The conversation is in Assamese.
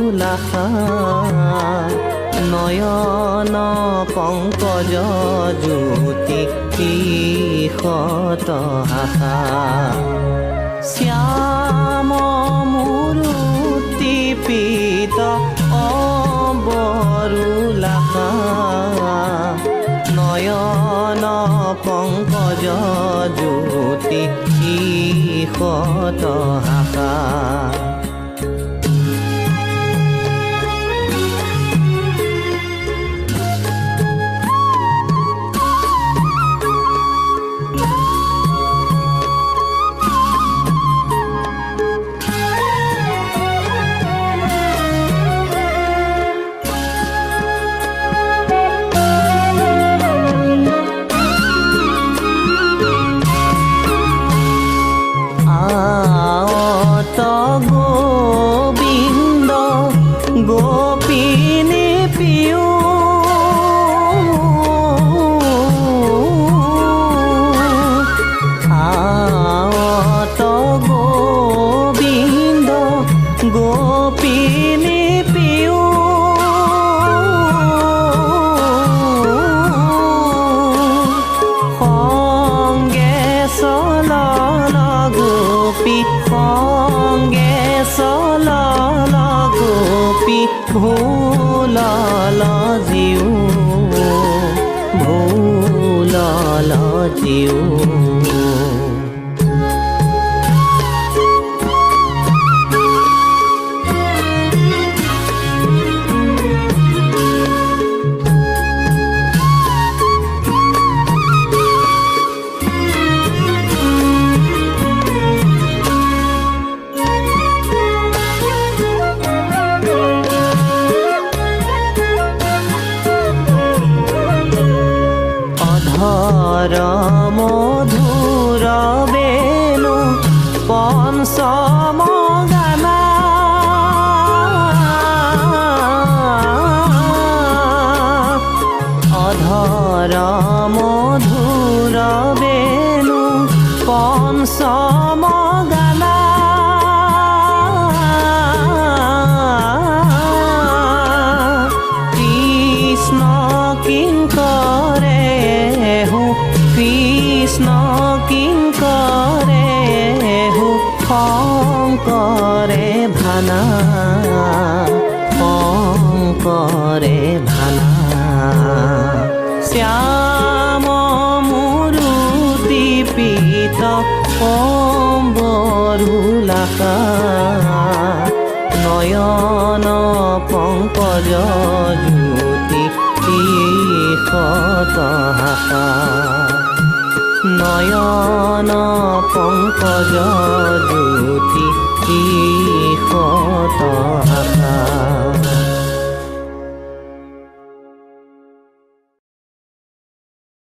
বৰুলাখা নয়ন পংকজ জ্যোতি ঈষত আশা শ্যাম মূৰুতি পীত বৰুলাখা নয়ন পংকজ জ্যোতি ঈষত আশা গোবিন্দ গোপিনী পিউ আত গোবিন্দ গোপিনী পিউ সংগে চল গোপী সংগে চল গোপী ভোলাল জিউ ভোলাল জিউ ধর মধুর বেণু পঞ্চম গানা অধর মধুর বেণু পঞ্চম গানা কৃষ্ণ কিঙ্করে কৃষ্ণ কিঙ্করে শঙ্কৰে ভানা শঙ্কৰে ভানা শ্যাম মূৰুতি পীত বৰুলাখা নয়ন পংকজ জ্যোতি ঈষত আশা নয়ন পংকজ জ্যোতি ঈষত আশা।